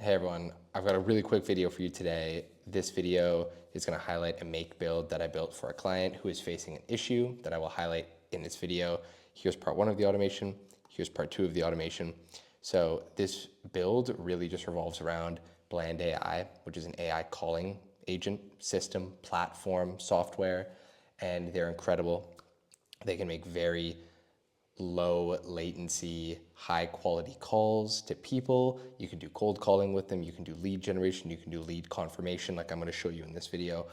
Hey everyone, I've got a really quick video for you today. This video is going to highlight a make build that I built for a client who is facing an issue that I will highlight in this video. Here's part one of the automation. Here's part two of the automation. So this build really just revolves around Bland AI, which is an AI calling agent system, platform, software, and they're incredible. They can make very low latency, high quality calls to people. You can do cold calling with them. You can do lead generation. You can do lead confirmation like I'm going to show you in this video.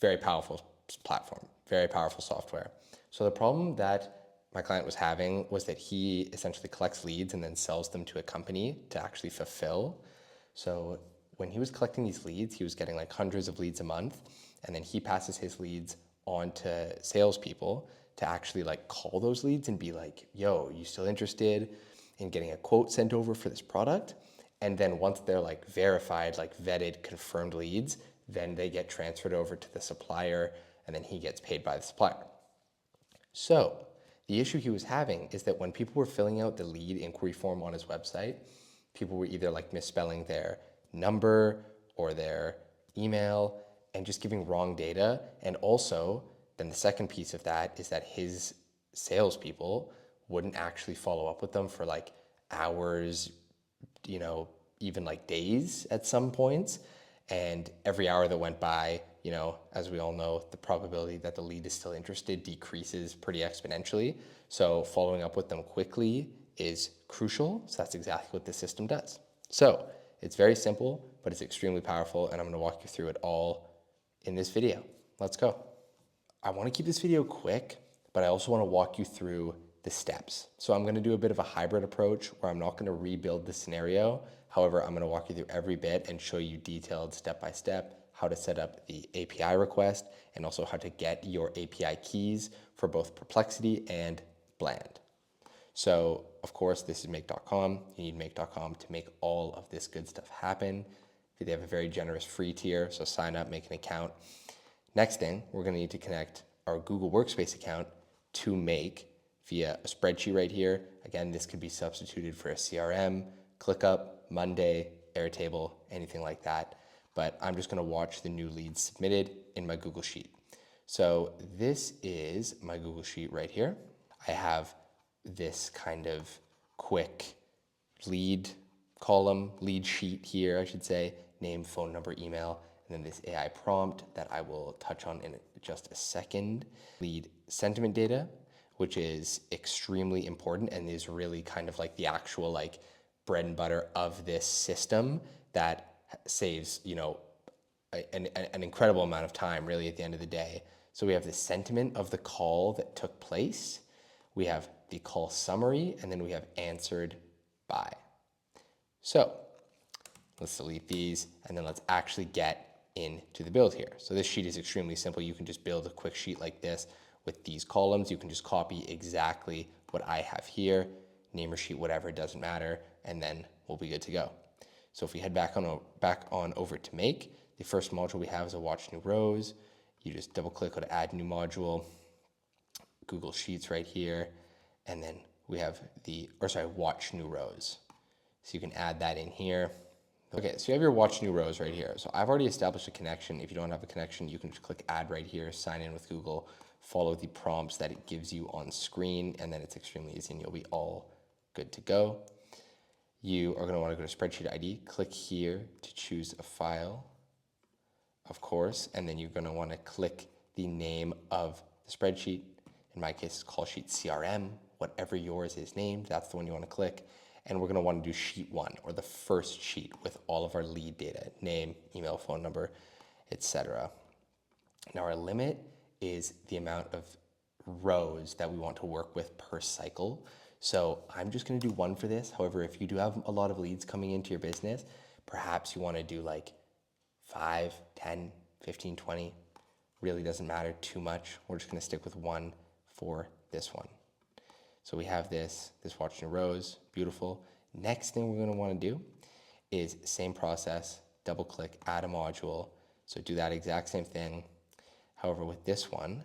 Very powerful platform, very powerful software. So the problem that my client was having was that he essentially collects leads and then sells them to a company to actually fulfill. So when he was collecting these leads, he was getting like hundreds of leads a month, and then he passes his leads on to salespeople to actually like call those leads and be like, yo, you still interested in getting a quote sent over for this product? And then once they're like verified, like vetted, confirmed leads, then they get transferred over to the supplier and then he gets paid by the supplier. So the issue he was having is that when people were filling out the lead inquiry form on his website, people were either like misspelling their number or their email and just giving wrong data. And also, then the second piece of that is that his salespeople wouldn't actually follow up with them for like hours, even like days at some points. And every hour that went by, as we all know, the probability that the lead is still interested decreases pretty exponentially. So following up with them quickly is crucial. So that's exactly what this system does. So it's very simple, but it's extremely powerful. And I'm going to walk you through it all in this video. Let's go. I want to keep this video quick, but I also want to walk you through the steps. So I'm going to do a bit of a hybrid approach where I'm not going to rebuild the scenario. However, I'm going to walk you through every bit and show you detailed step-by-step how to set up the API request and also how to get your API keys for both Perplexity and Bland. So of course, this is make.com. You need make.com to make all of this good stuff happen. They have a very generous free tier, so sign up, make an account. Next thing, we're going to need to connect our Google Workspace account to Make via a spreadsheet right here. Again, this could be substituted for a CRM, ClickUp, Monday, Airtable, anything like that. But I'm just going to watch the new leads submitted in my Google Sheet. So this is my Google Sheet right here. I have this kind of quick lead column, lead sheet here, I should say, name, phone number, email, and then this AI prompt that I will touch on in just a second. Lead sentiment data, which is extremely important and is really kind of like the actual like bread and butter of this system that saves, an incredible amount of time really at the end of the day. So we have the sentiment of the call that took place. We have the call summary, and then we have answered by. So let's delete these, and then let's actually get into the build here. So this sheet is extremely simple. You can just build a quick sheet like this with these columns. You can just copy exactly what I have here, name your sheet, whatever, it doesn't matter, and then we'll be good to go. So if we head back on over to Make, the first module we have is a watch new rows. You just double click on add new module, Google Sheets right here, and then we have watch new rows. So you can add that in here. Okay, so you have your watch new rows right here. So I've already established a connection. If you don't have a connection, you can just click add right here, sign in with Google, follow the prompts that it gives you on screen, and then it's extremely easy and you'll be all good to go. You are going to want to go to Spreadsheet ID, click here to choose a file, of course, and then you're going to want to click the name of the spreadsheet. In my case, it's call sheet CRM, whatever yours is named, that's the one you want to click. And we're going to want to do sheet one, or the first sheet with all of our lead data, name, email, phone number, etc. Now our limit is the amount of rows that we want to work with per cycle. So I'm just going to do one for this. However, if you do have a lot of leads coming into your business, perhaps you want to do like 5, 10, 15, 20. Really doesn't matter too much. We're just going to stick with one for this one. So we have this watch new rows, beautiful. Next thing we're going to want to do is same process, double click, add a module. So do that exact same thing. However, with this one,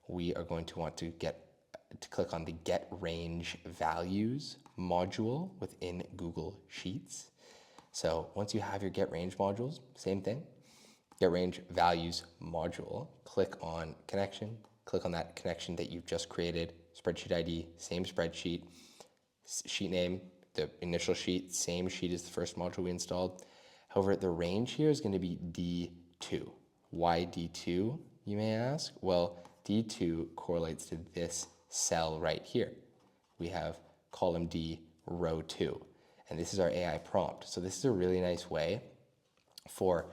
we are going to want to click on the get range values module within Google Sheets. So once you have your get range modules, same thing, get range values module, click on connection, click on that connection that you've just created, spreadsheet ID, same spreadsheet, sheet name, the initial sheet, same sheet as the first module we installed. However, the range here is going to be D2. Why D2, you may ask? Well, D2 correlates to this cell right here. We have column D, row 2. And this is our AI prompt. So this is a really nice way for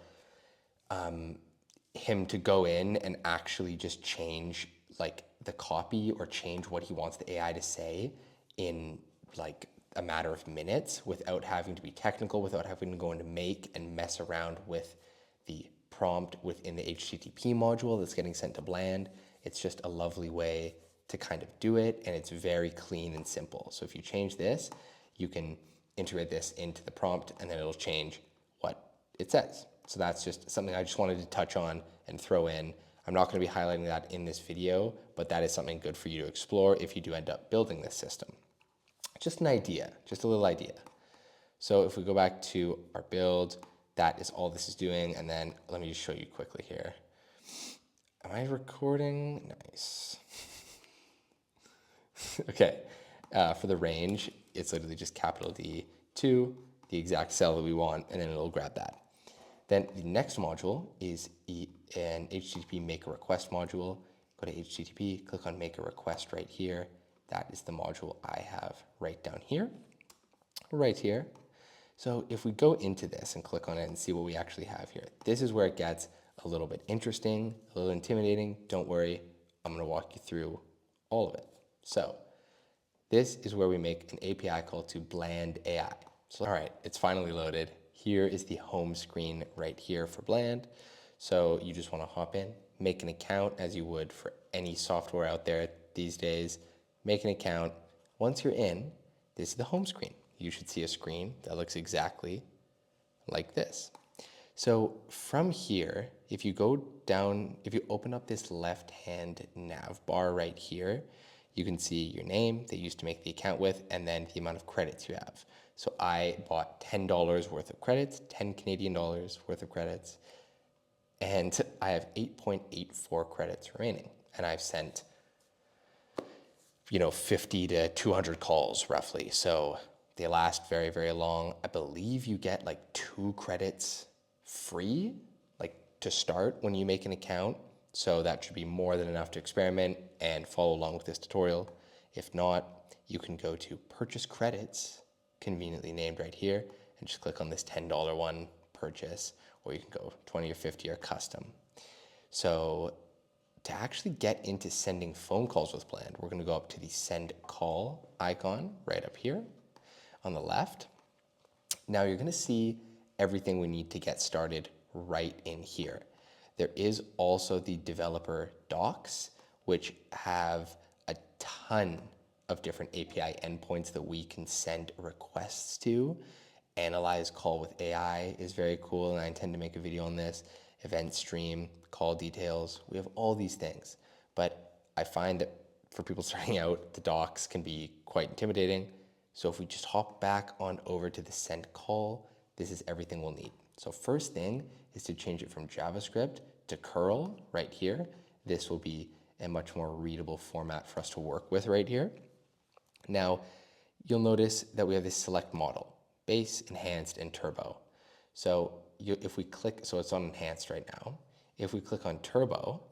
him to go in and actually just change like the copy or change what he wants the AI to say in like a matter of minutes without having to be technical, without having to go into make and mess around with the prompt within the HTTP module that's getting sent to Bland. It's just a lovely way to kind of do it, and it's very clean and simple. So if you change this, you can integrate this into the prompt and then it'll change what it says. So that's just something I just wanted to touch on and throw in. I'm not going to be highlighting that in this video, but that is something good for you to explore if you do end up building this system. Just an idea, just a little idea. So if we go back to our build, that is all this is doing. And then let me just show you quickly here. Am I recording? Nice. Okay, for the range, it's literally just capital D2, the exact cell that we want, and then it'll grab that. Then the next module is an HTTP make a request module. Go to HTTP, click on make a request right here. That is the module I have right down here, right here. So if we go into this and click on it and see what we actually have here, this is where it gets a little bit interesting, a little intimidating. Don't worry, I'm gonna walk you through all of it. So this is where we make an API call to Bland AI. So, all right, it's finally loaded. Here is the home screen right here for Bland. So you just wanna hop in, make an account as you would for any software out there these days. Make an account. Once you're in, this is the home screen. You should see a screen that looks exactly like this. So from here, if you go down, if you open up this left-hand nav bar right here, you can see your name that you used to make the account with, and then the amount of credits you have. So I bought $10 worth of credits, 10 Canadian dollars worth of credits, and I have 8.84 credits remaining. And I've sent 50 to 200 calls roughly. So they last very, very long. I believe you get like 2 credits free, like to start when you make an account. So that should be more than enough to experiment and follow along with this tutorial. If not, you can go to purchase credits, conveniently named right here, and just click on this $10 one, purchase, or you can go 20 or 50 or custom. So to actually get into sending phone calls with Bland, we're going to go up to the send call icon right up here on the left. Now you're going to see everything we need to get started right in here. There is also the developer docs, which have a ton of different API endpoints that we can send requests to. Analyze call with AI is very cool, and I intend to make a video on this. Event stream, call details, we have all these things. But I find that for people starting out, the docs can be quite intimidating. So if we just hop back on over to the send call, this is everything we'll need. So first thing is to change it from JavaScript to curl right here. This will be a much more readable format for us to work with right here. Now, you'll notice that we have this select model, base, enhanced, and turbo. So if we click, so it's on enhanced right now. If we click on turbo,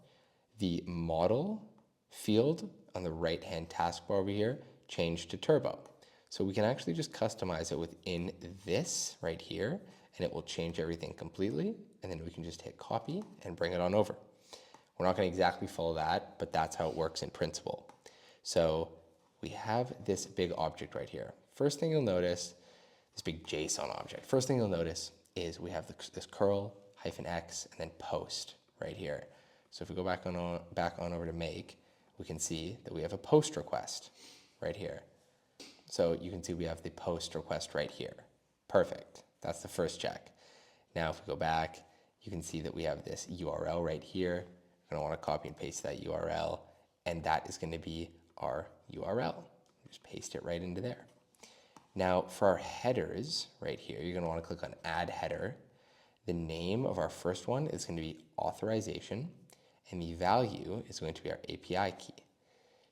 the model field on the right-hand taskbar over here changed to turbo. So we can actually just customize it within this right here, and it will change everything completely. And then we can just hit copy and bring it on over. We're not going to exactly follow that, but that's how it works in principle. So we have this big object right here. First thing you'll notice, this big JSON object. First thing you'll notice is we have this curl -x and then post right here. So if we go back on over to make, we can see that we have a post request right here. So you can see we have the post request right here. Perfect. That's the first check. Now if we go back, you can see that we have this URL right here. We're going to want to copy and paste that URL, and that is going to be our URL. Just paste it right into there. Now for our headers right here, you're gonna wanna click on add header. The name of our first one is going to be authorization, and the value is going to be our API key.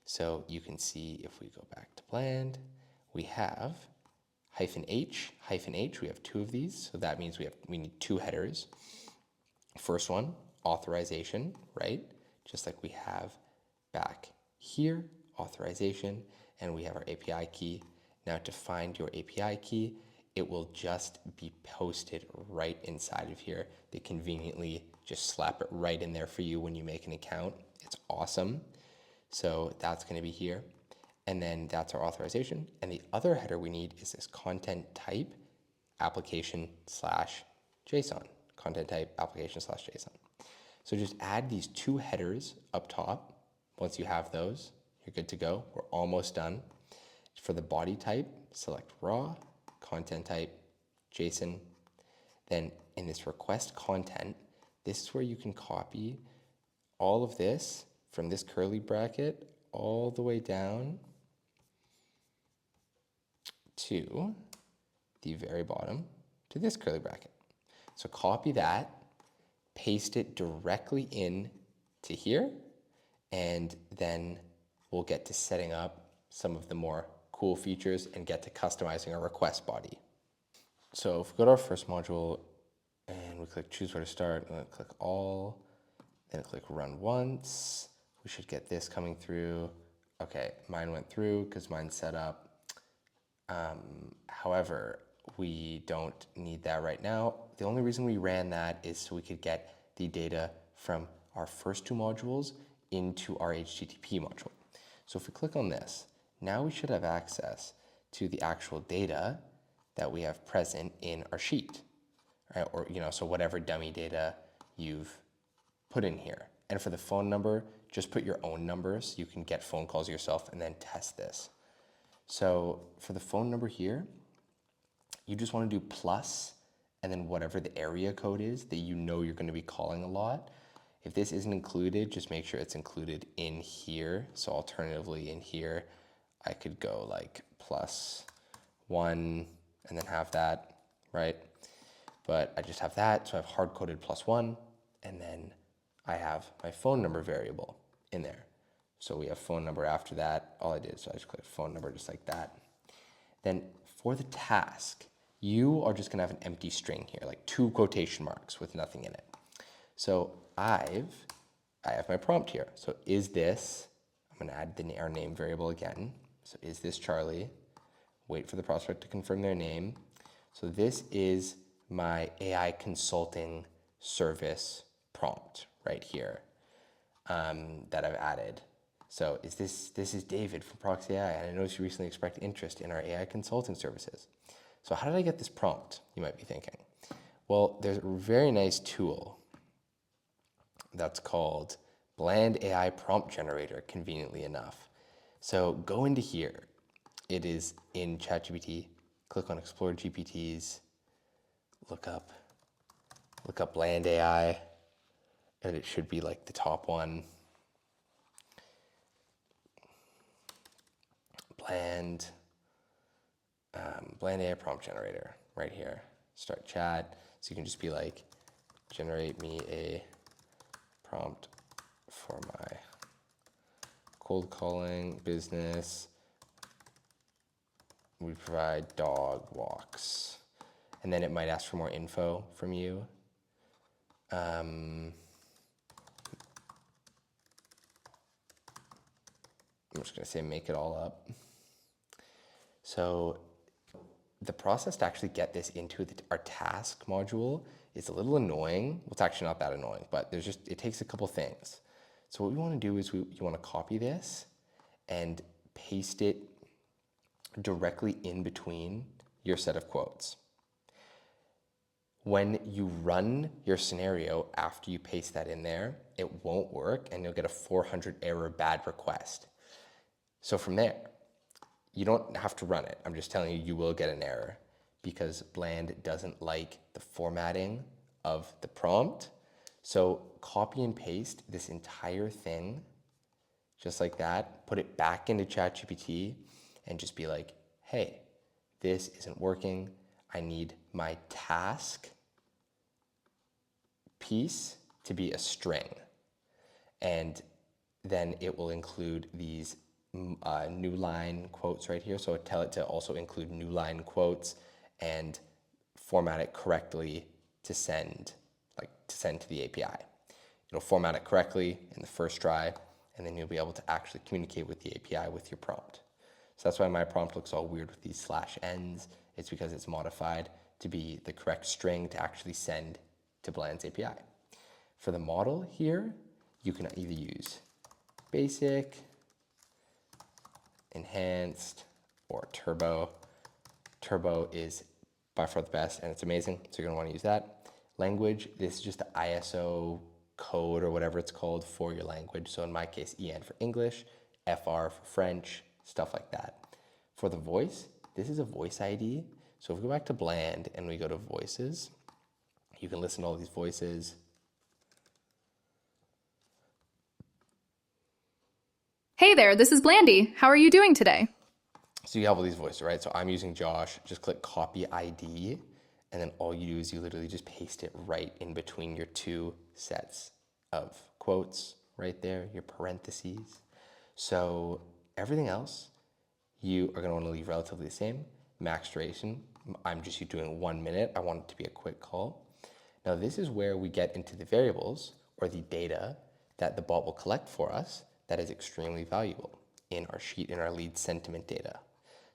So you can see if we go back to bland, we have -h, -h, we have two of these, so that means we need two headers. First one, authorization, right? Just like we have back here, authorization, and we have our API key. Now to find your API key, it will just be posted right inside of here. They conveniently just slap it right in there for you when you make an account. It's awesome. So that's going to be here. And then that's our authorization. And the other header we need is this content type application/JSON. Content type application/JSON. So just add these two headers up top. Once you have those, you're good to go. We're almost done. For the body type, select raw, content type, JSON. Then in this request content, this is where you can copy all of this from this curly bracket all the way down to the very bottom to this curly bracket. So copy that, paste it directly in to here, and then we'll get to setting up some of the more cool features and get to customizing our request body. So if we go to our first module and we click choose where to start, and then click all, then click run once, we should get this coming through. Okay, mine went through because mine's set up. However, we don't need that right now. The only reason we ran that is so we could get the data from our first two modules into our HTTP module. So if we click on this, now we should have access to the actual data that we have present in our sheet, right? Or, so whatever dummy data you've put in here. And for the phone number, just put your own number so you can get phone calls yourself and then test this. So for the phone number here, you just want to do plus and then whatever the area code is that you're going to be calling a lot. If this isn't included, just make sure it's included in here. So alternatively in here, I could go like +1 and then have that, right? But I just have that, so I have hard-coded +1, and then I have my phone number variable in there. So we have phone number after that. All I did is I just clicked phone number just like that. Then for the task, you are just gonna have an empty string here, like 2 quotation marks with nothing in it. So I have my prompt here. So is this, I'm gonna add our name variable again. So is this Charlie? Wait for the prospect to confirm their name. So this is my AI consulting service prompt right here that I've added. So this is David from Proxy AI, and I noticed you recently expressed interest in our AI consulting services. So how did I get this prompt, you might be thinking? Well, there's a very nice tool that's called Bland AI Prompt Generator, conveniently enough. So go into here. It is in ChatGPT. Click on Explore GPTs. Look up Bland AI, and it should be like the top one. Bland AI Prompt Generator right here. Start chat. So you can just be like, generate me a prompt for my cold calling business. We provide dog walks. And then it might ask for more info from you. I'm just gonna say make it all up. So the process to actually get this into our task module is a little annoying. Well, it's actually not that annoying, but it takes a couple things. So what we wanna do is you wanna copy this and paste it directly in between your set of quotes. When you run your scenario after you paste that in there, it won't work and you'll get a 400 error bad request. So from there, you don't have to run it. I'm just telling you, you will get an error because Bland doesn't like the formatting of the prompt. So copy and paste this entire thing, just like that, put it back into ChatGPT and just be like, hey, this isn't working. I need my task piece to be a string. And then it will include these new line quotes right here. So tell it to also include new line quotes and format it correctly to send, to the API. It'll format it correctly in the first try, and then you'll be able to actually communicate with the API with your prompt. So that's why my prompt looks all weird with these /ns. It's because it's modified to be the correct string to actually send to Bland's API. For the model here, you can either use basic, enhanced, or turbo. Turbo is by far the best and it's amazing, so you're gonna wanna use that. Language, this is just the ISO code or whatever it's called for your language. So in my case, EN for English, FR for French, stuff like that. For the voice, this is a voice ID. So if we go back to Bland and we go to voices, you can listen to all these voices. Hey there, this is Blandy. How are you doing today? So you have all these voices, right? So I'm using Josh, just click copy ID, and then all you do is you literally just paste it right in between your two sets of quotes right there, your parentheses. So everything else, you are gonna wanna leave relatively the same. Max duration, I'm just doing 1 minute. I want it to be a quick call. Now this is where we get into the variables or the data that the bot will collect for us that is extremely valuable in our sheet, in our lead sentiment data.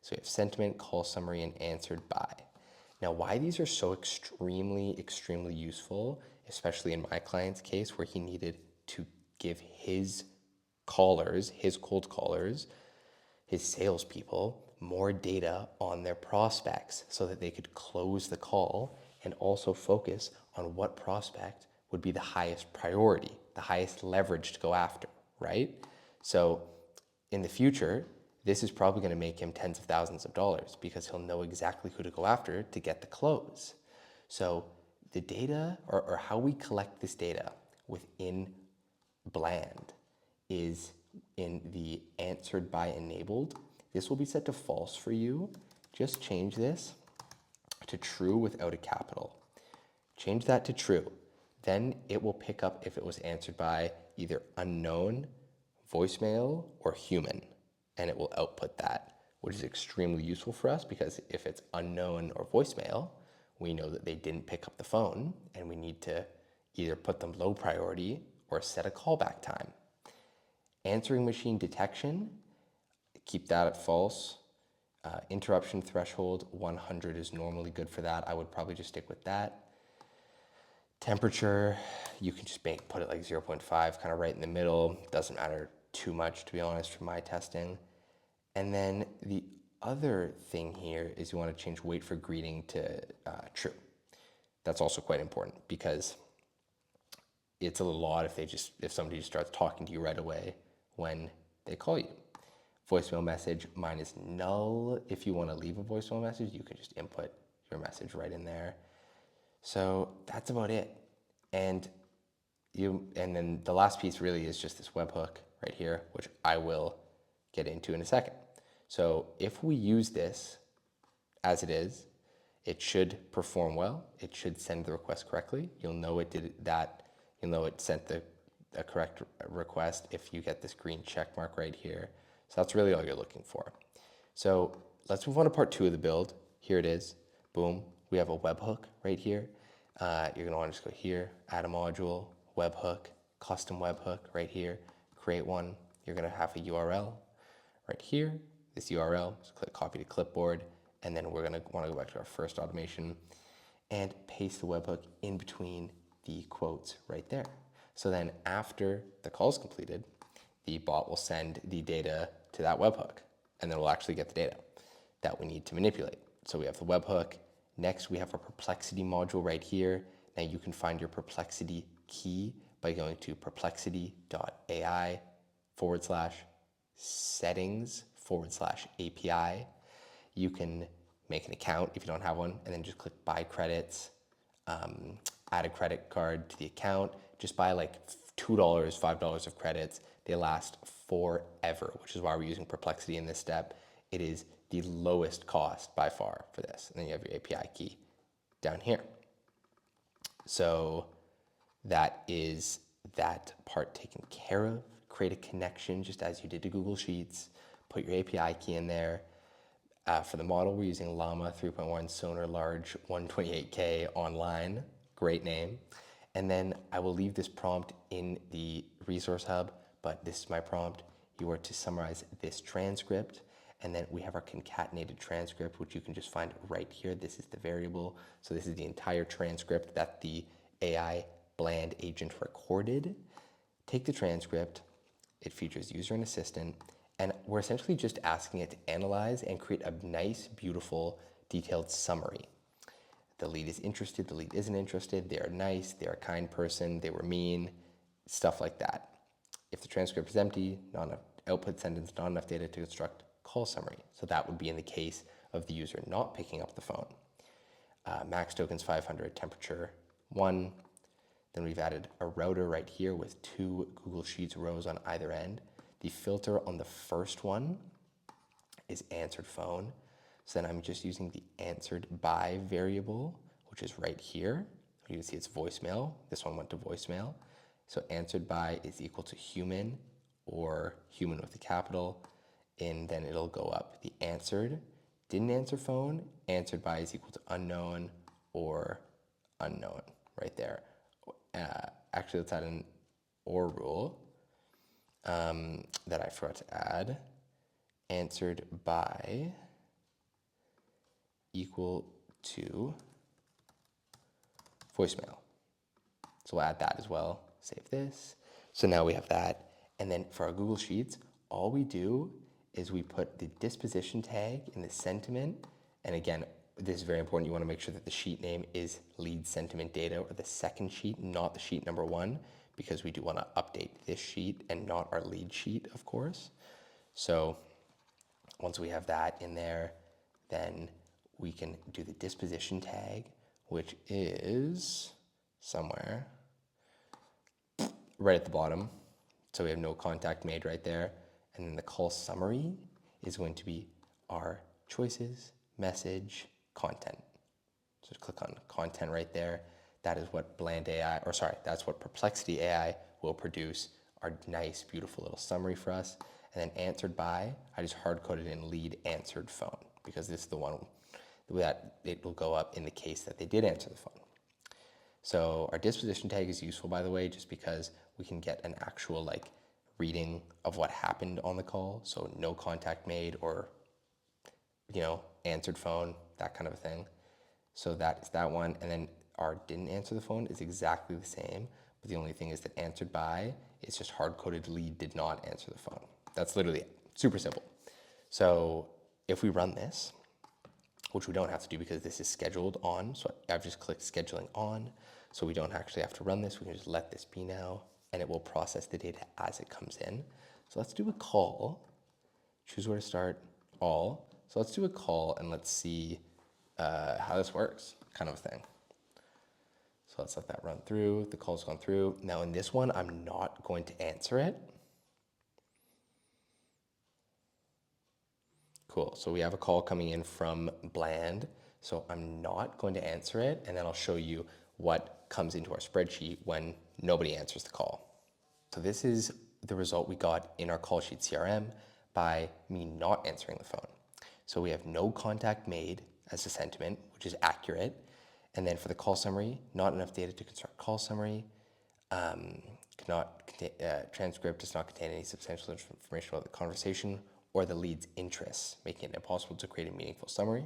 So we have sentiment, call summary, and answered by. Now why these are so extremely useful, especially in my client's case where he needed to give his callers, his cold callers, his salespeople, more data on their prospects so that they could close the call and also focus on what prospect would be the highest priority, the highest leverage to go after, right? So in the future, this is probably going to make him tens of thousands of dollars because he'll know exactly who to go after to get the close. So the data or how we collect this data within Bland is in the answered by enabled. This will be set to false for you. Just change this to true without a capital. Change that to true. Then it will pick up if it was answered by either unknown, voicemail, or human, and it will output that, which is extremely useful for us because if it's unknown or voicemail, we know that they didn't pick up the phone and we need to either put them low priority or set a callback time. Answering machine detection, keep that at false. Interruption threshold, 100 is normally good for that. I would probably just stick with that. Temperature, you can just put it like 0.5, kind of right in the middle. Doesn't matter too much, to be honest, for my testing. And then the other thing here is you want to change wait for greeting to true. That's also quite important because it's a little odd if somebody just starts talking to you right away when they call you. Voicemail message, mine is null. If you want to leave a voicemail message, you can just input your message right in there. So that's about it. And then the last piece really is just this webhook right here, which I will get into in a second. So if we use this as it is, it should perform well. It should send the request correctly. You'll know it did that. You'll know it sent the correct request if you get this green check mark right here. So that's really all you're looking for. So let's move on to part 2 of the build. Here it is. Boom. We have a webhook right here. You're going to want to just go here, add a module, webhook, custom webhook right here, create one. You're going to have a URL right here, this URL, so click copy to clipboard, and then we're going to want to go back to our first automation and paste the webhook in between the quotes right there. So then after the call is completed, the bot will send the data to that webhook, and then we'll actually get the data that we need to manipulate. So we have the webhook. Next, we have our Perplexity module right here. Now you can find your Perplexity key by going to perplexity.ai/settings/API. You can make an account if you don't have one, and then just click buy credits, add a credit card to the account. Just buy like $2, $5 of credits. They last forever, which is why we're using Perplexity in this step. It is the lowest cost by far for this. And then you have your API key down here. So that is that part taken care of. Create a connection just as you did to Google Sheets. Put your API key in there. For the model, we're using Llama 3.1 Sonar Large 128K online. Great name. And then I will leave this prompt in the resource hub, but this is my prompt. You are to summarize this transcript. And then we have our concatenated transcript, which you can just find right here. This is the variable. So this is the entire transcript that the AI Bland agent recorded. Take the transcript. It features user and assistant. And we're essentially just asking it to analyze and create a nice, beautiful, detailed summary. The lead is interested, the lead isn't interested, they are nice, they're a kind person, they were mean, stuff like that. If the transcript is empty, not enough output sentence, not enough data to construct call summary. So that would be in the case of the user not picking up the phone. Max tokens 500, temperature 1. Then we've added a router right here with 2 Google Sheets rows on either end. The filter on the first one is answered phone. So then I'm just using the answered by variable, which is right here. You can see it's voicemail. This one went to voicemail. So answered by is equal to human or human with a capital, and then it'll go up. The answered, didn't answer phone, answered by is equal to unknown or unknown right there. Actually, let's add an or rule that I forgot to add. Answered by equal to voicemail. So we'll add that as well. Save this. So now we have that. And then for our Google Sheets, all we do is we put the disposition tag in the sentiment. And again, this is very important. You want to make sure that the sheet name is lead sentiment data or the second sheet, not the sheet number 1, because we do want to update this sheet and not our lead sheet, of course. So once we have that in there, then we can do the disposition tag, which is somewhere right at the bottom. So we have no contact made right there. And then the call summary is going to be our choices, message, content. So just click on content right there. That is what that's what Perplexity AI will produce, our nice, beautiful little summary for us. And then answered by, I just hard coded in lead answered phone because this is the one that it will go up in the case that they did answer the phone. So our disposition tag is useful, by the way, just because we can get an actual reading of what happened on the call. So no contact made or, answered phone, that kind of a thing. So that is that one. And then our didn't answer the phone is exactly the same. But the only thing is that answered by is just hard-coded lead did not answer the phone. That's literally it. Super simple. So if we run this, which we don't have to do because this is scheduled on. So I've just clicked scheduling on. So we don't actually have to run this. We can just let this be now and it will process the data as it comes in. So let's do a call. Choose where to start, all. So let's do a call and let's see how this works, kind of a thing. So let's let that run through. The call's gone through. Now in this one, I'm not going to answer it. Cool, so we have a call coming in from Bland. So I'm not going to answer it, and then I'll show you what comes into our spreadsheet when nobody answers the call. So this is the result we got in our call sheet CRM by me not answering the phone. So we have no contact made as a sentiment, which is accurate. And then for the call summary, not enough data to construct call summary. Transcript does not contain any substantial information about the conversation or the lead's interests, making it impossible to create a meaningful summary.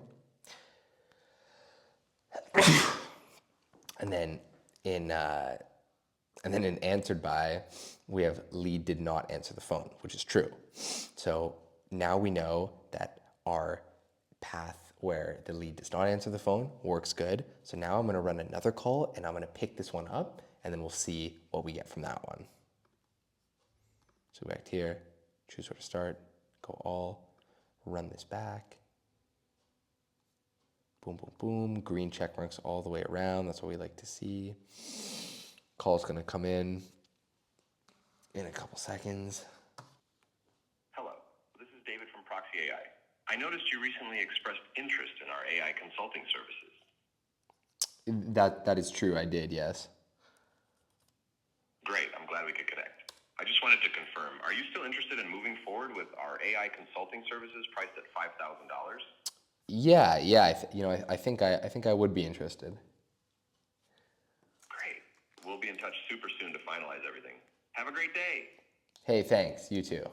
And then in answered by, we have lead did not answer the phone, which is true. So now we know that our path where the lead does not answer the phone works good. So now I'm going to run another call and I'm going to pick this one up and then we'll see what we get from that one. So back here, choose where to start, go all, run this back. Boom, boom, boom, green check marks all the way around. That's what we like to see. Call's going to come in a couple seconds. Hello, this is David from Proxy AI. I noticed you recently expressed interest in our AI consulting services. That is true. I did, yes. Great, I'm glad we could connect. I just wanted to confirm, are you still interested in moving forward with our AI consulting services priced at $5,000? Yeah, yeah. I think I would be interested. Great. We'll be in touch super soon to finalize everything. Have a great day. Hey, thanks. You too.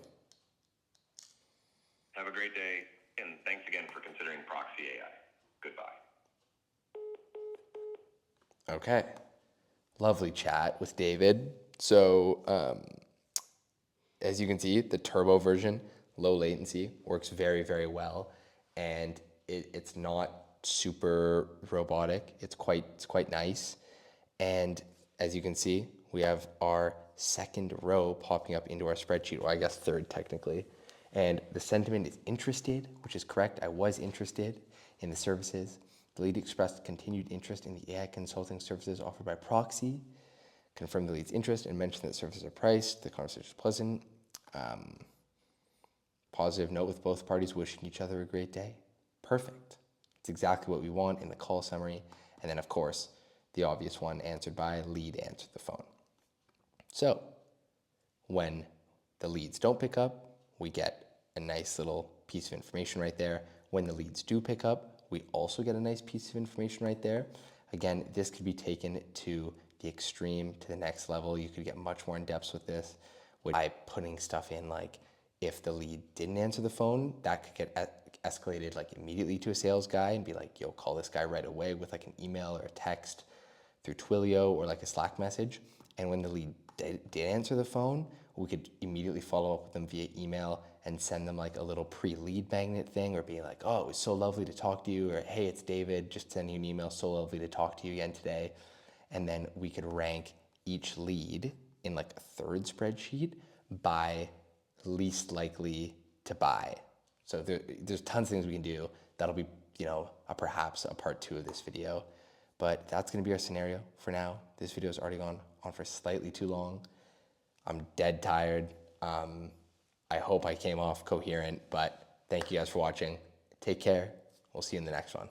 Have a great day, and thanks again for considering Proxy AI. Goodbye. Okay. Lovely chat with David. So, as you can see, the turbo version, low latency, works very, very well, and it's not super robotic. It's quite nice, and as you can see, we have our second row popping up into our spreadsheet, or I guess third technically, and the sentiment is interested, which is correct. I was interested in the services. The lead expressed continued interest in the AI consulting services offered by Proxy. Confirm the lead's interest and mention that services are priced. The conversation is pleasant. Positive note with both parties wishing each other a great day. Perfect. It's exactly what we want in the call summary. And then, of course, the obvious one answered by lead answered the phone. So when the leads don't pick up, we get a nice little piece of information right there. When the leads do pick up, we also get a nice piece of information right there. Again, this could be taken to the extreme, to the next level. You could get much more in depth with this by putting stuff in like if the lead didn't answer the phone, that could get escalated like immediately to a sales guy and be like, yo, call this guy right away with like an email or a text through Twilio or like a Slack message. And when the lead did answer the phone, we could immediately follow up with them via email and send them like a little pre-lead magnet thing, or be like, oh, it was so lovely to talk to you, or hey, it's David, just sending you an email, so lovely to talk to you again today. And then we could rank each lead in like a third spreadsheet by least likely to buy. So there's tons of things we can do. That'll be, perhaps a part 2 of this video. But that's going to be our scenario for now. This video has already gone on for slightly too long. I'm dead tired. I hope I came off coherent, but thank you guys for watching. Take care. We'll see you in the next one.